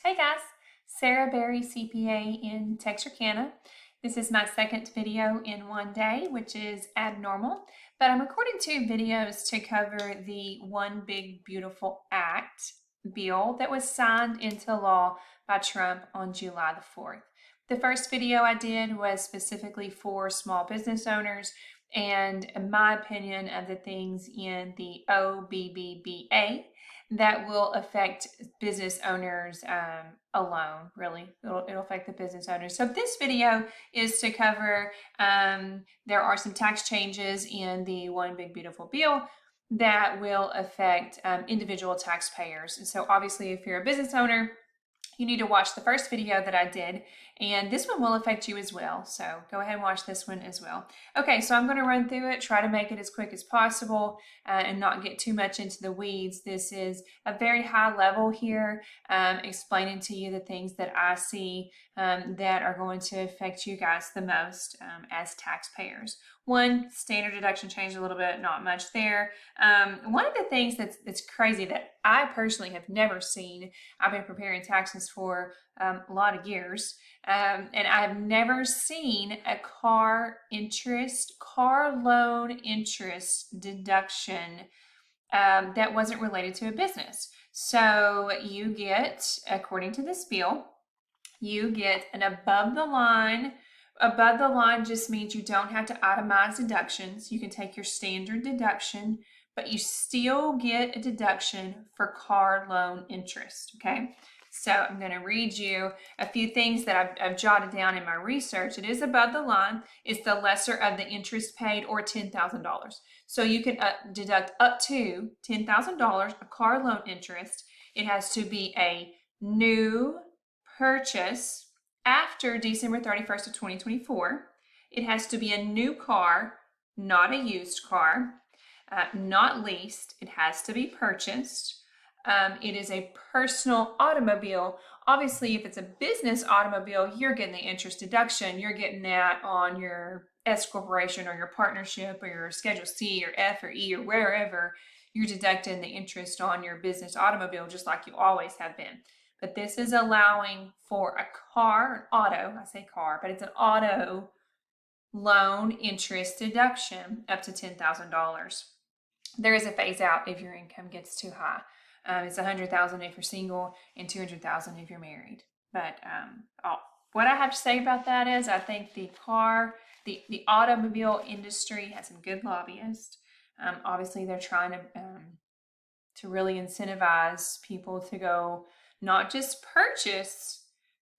Hey guys, Sarah Berry CPA in Texarkana. This is my second video in one day, which is abnormal, but I'm recording two videos to cover the One Big Beautiful Act bill that was signed into law by Trump on July the 4th. The first video I did was specifically for small business owners and my opinion of the things in the OBBA that will affect business owners alone, really. It'll affect the business owners. So this video is to cover, there are some tax changes in the One Big Beautiful Bill that will affect individual taxpayers. And so obviously if you're a business owner, you need to watch the first video that I did, and this one will affect you as well. So go ahead and watch this one as well. Okay, so I'm going to run through it, try to make it as quick as possible and not get too much into the weeds. This is a very high level here, explaining to you the things that I see that are going to affect you guys the most as taxpayers. One, standard deduction changed a little bit, not much there. One of the things that's crazy that I personally have never seen, I've been preparing taxes for a lot of years, and I've never seen a car loan interest deduction that wasn't related to a business. So you get, according to this bill, you get an above the line. Above the line just means you don't have to itemize deductions. You can take your standard deduction, but you still get a deduction for car loan interest, okay? So I'm going to read you a few things that I've jotted down in my research. It is above the line. It's the lesser of the interest paid or $10,000. So you can deduct up to $10,000 of car loan interest. It has to be a new purchase after December 31st of 2024. It has to be a new car, not a used car, not leased. It has to be purchased. It is a personal automobile. Obviously, if it's a business automobile, you're getting the interest deduction. You're getting that on your S corporation or your partnership or your Schedule C or F or E or wherever. You're deducting the interest on your business automobile just like you always have been. But this is allowing for a car, an auto, I say car, but it's an auto loan interest deduction up to $10,000. There is a phase out if your income gets too high. It's $100,000 if you're single and $200,000 if you're married. But what I have to say about that is I think the automobile industry has some good lobbyists. Obviously, they're trying to really incentivize people to go not just purchase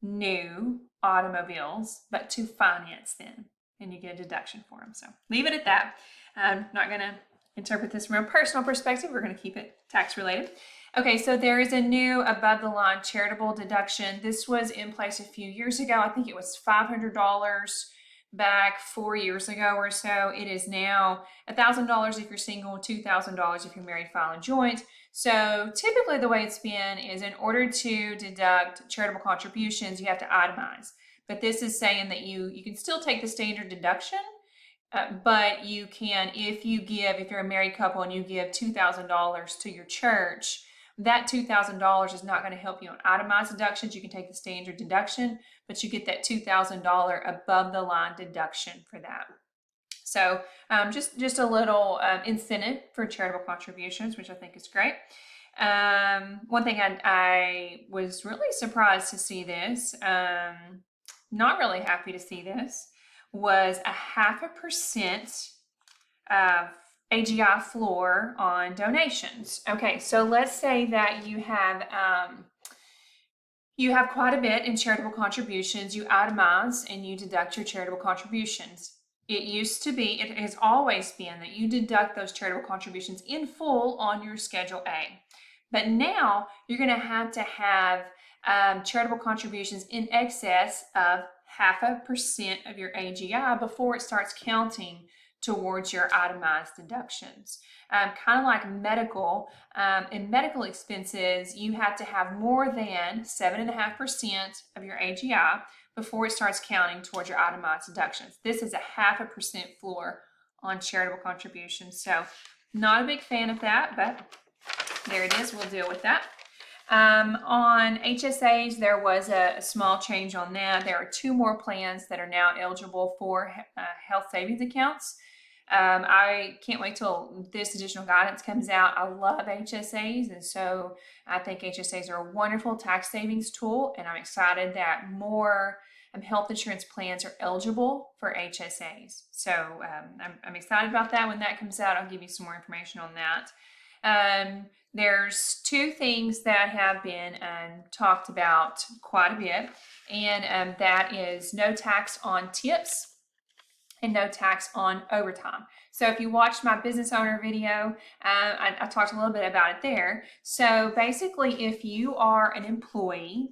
new automobiles, but to finance them, and you get a deduction for them. So leave it at that. I'm not going to interpret this from a personal perspective. We're going to keep it tax related. Okay, so there is a new above the line charitable deduction. This was in place a few years ago. I think it was $500 back 4 years ago or so. It is now $1,000 if you're single, $2,000 if you're married, filing joint. So typically the way it's been is in order to deduct charitable contributions, you have to itemize. But this is saying that you can still take the standard deduction, but you can, if you're a married couple and you give $2,000 to your church, that $2,000 is not going to help you on itemized deductions. You can take the standard deduction, but you get that $2,000 above the line deduction for that. So just a little incentive for charitable contributions, which I think is great. One thing I was really surprised to see this, not really happy to see this, was a 0.5% AGI floor on donations. Okay, so let's say that you have quite a bit in charitable contributions. You itemize and you deduct your charitable contributions. It has always been that you deduct those charitable contributions in full on your Schedule A. But now you're going to have charitable contributions in excess of 0.5% of your AGI before it starts counting towards your itemized deductions. Kind of like medical, in medical expenses, you have to have more than 7.5% of your AGI before it starts counting towards your itemized deductions. This is a 0.5% floor on charitable contributions. So not a big fan of that, but there it is. We'll deal with that. On HSAs, there was a small change on that. There are 2 more plans that are now eligible for health savings accounts. I can't wait till this additional guidance comes out. I love HSAs, and so I think HSAs are a wonderful tax savings tool, and I'm excited that more health insurance plans are eligible for HSAs. So I'm excited about that. When that comes out, I'll give you some more information on that. There's 2 things that have been talked about quite a bit, and that is no tax on tips and no tax on overtime. So if you watched my business owner video, I talked a little bit about it there. So basically, if you are an employee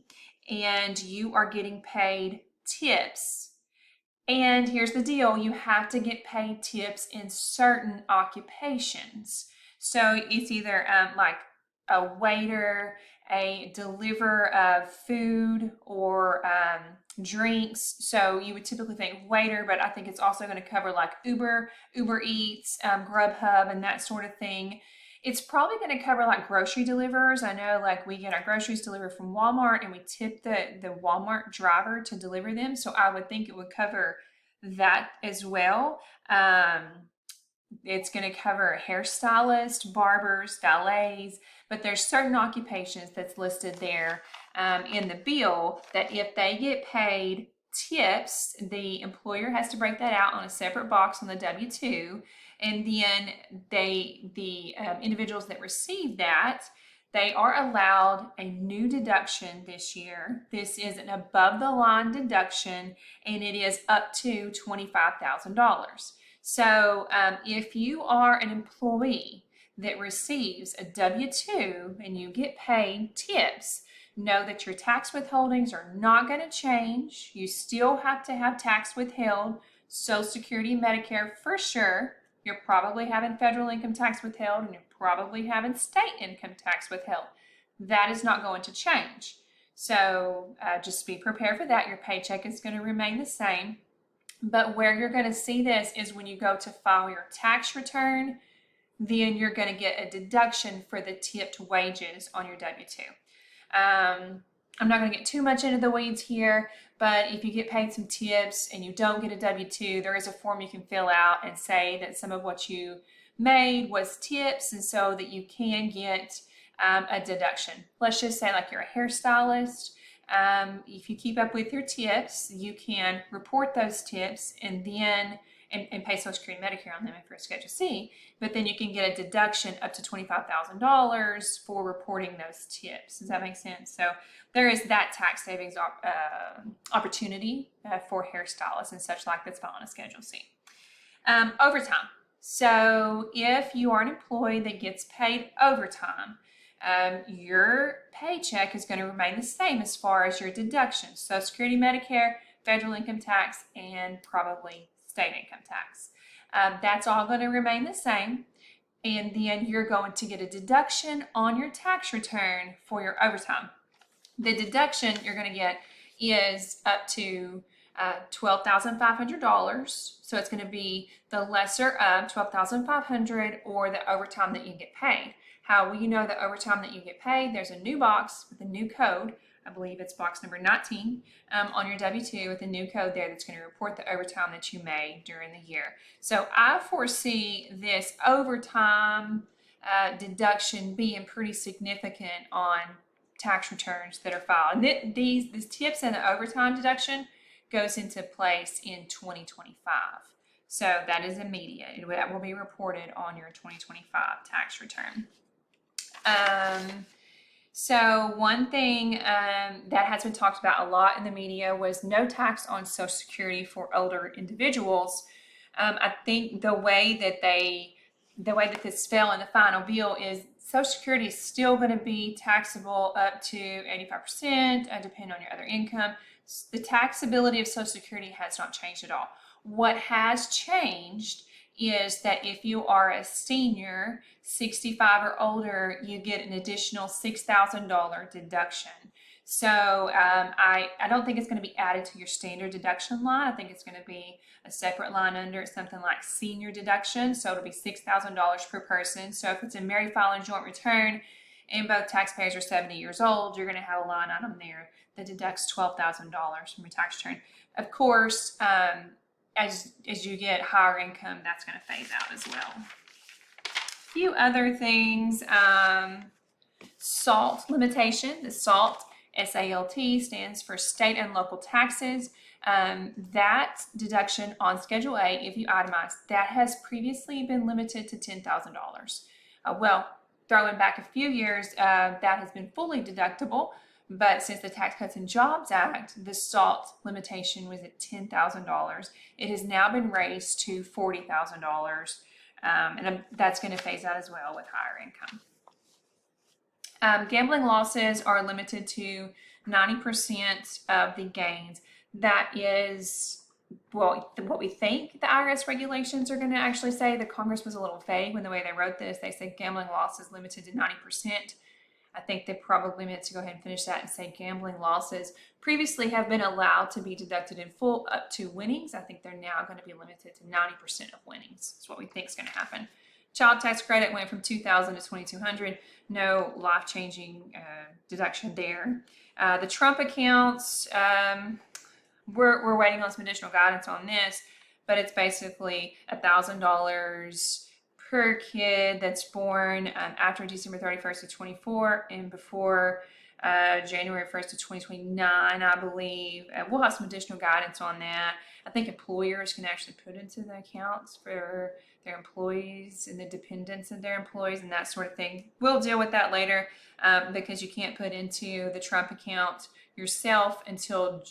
and you are getting paid tips, and here's the deal, you have to get paid tips in certain occupations. So it's either like a waiter, a deliver of food or drinks. So you would typically think waiter, but I think it's also going to cover like Uber Eats, Grubhub, and that sort of thing. It's probably going to cover like grocery deliverers. I know like we get our groceries delivered from Walmart and we tip the Walmart driver to deliver them. So I would think it would cover that as well. It's going to cover hairstylists, barbers, valets, but there's certain occupations that's listed there in the bill that if they get paid tips, the employer has to break that out on a separate box on the W-2, and then the individuals that receive that, they are allowed a new deduction this year. This is an above the line deduction, and it is up to $25,000. So if you are an employee that receives a W-2 and you get paid tips, know that your tax withholdings are not going to change. You still have to have tax withheld, Social Security, Medicare for sure. You're probably having federal income tax withheld, and you're probably having state income tax withheld. That is not going to change. So just be prepared for that. Your paycheck is going to remain the same. But where you're going to see this is when you go to file your tax return, then you're going to get a deduction for the tipped wages on your W-2. I'm not going to get too much into the weeds here, but if you get paid some tips and you don't get a W-2, there is a form you can fill out and say that some of what you made was tips, and so that you can get a deduction. Let's just say like you're a hairstylist. If you keep up with your tips, you can report those tips and then and pay Social Security and Medicare on them if you're a Schedule C, but then you can get a deduction up to $25,000 for reporting those tips. Does that make sense? So there is that tax savings opportunity for hairstylists and such like that's found on a Schedule C. Overtime. So if you are an employee that gets paid overtime, your paycheck is going to remain the same as far as your deductions. Social Security, Medicare, federal income tax, and probably state income tax. That's all going to remain the same. And then you're going to get a deduction on your tax return for your overtime. The deduction you're going to get is up to $12,500. So it's going to be the lesser of $12,500 or the overtime that you get paid. How will you know the overtime that you get paid? There's a new box with a new code. I believe it's box number 19 on your W-2 with a new code there that's going to report the overtime that you made during the year. So I foresee this overtime deduction being pretty significant on tax returns that are filed. And these tips and the overtime deduction goes into place in 2025. So that is immediate. That will be reported on your 2025 tax return. So one thing that has been talked about a lot in the media was no tax on Social Security for older individuals. I think the way that this fell in the final bill is Social Security is still going to be taxable up to 85%, depending on your other income. The taxability of Social Security has not changed at all. What has changed is that if you are a senior, 65 or older, you get an additional $6,000 deduction. So I don't think it's going to be added to your standard deduction line. I think it's going to be a separate line under something like senior deduction. So it'll be $6,000 per person. So if it's a married filing joint return and both taxpayers are 70 years old, you're going to have a line item there that deducts $12,000 from your tax return. Of course, as you get higher income, that's going to phase out as well. A few other things. SALT limitation. The SALT, S-A-L-T, stands for state and local taxes. That deduction on Schedule A, if you itemize, that has previously been limited to $10,000. Well, throwing back a few years, that has been fully deductible, but since the Tax Cuts and Jobs Act, the SALT limitation was at $10,000. It has now been raised to $40,000, and that's going to phase out as well with higher income. Gambling losses are limited to 90% of the gains. That is, well, what we think the IRS regulations are going to actually say. The Congress was a little vague when the way they wrote this. They said gambling losses limited to 90%. I think they probably meant to go ahead and finish that and say gambling losses previously have been allowed to be deducted in full up to winnings. I think they're now going to be limited to 90% of winnings. That's what we think is going to happen. Child tax credit went from $2,000 to $2,200. No life-changing deduction there. The Trump accounts, we're waiting on some additional guidance on this, but it's basically $1,000 per kid that's born after December 31st of 24 and before January 1st of 2029, I believe. We'll have some additional guidance on that. I think employers can actually put into the accounts for their employees and the dependents of their employees and that sort of thing. We'll deal with that later because you can't put into the Trump account yourself until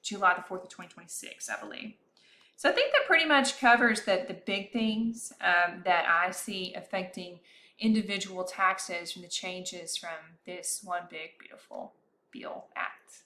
July the 4th of 2026, I believe. So I think that pretty much covers the big things that I see affecting individual taxes from the changes from this one big, beautiful bill act.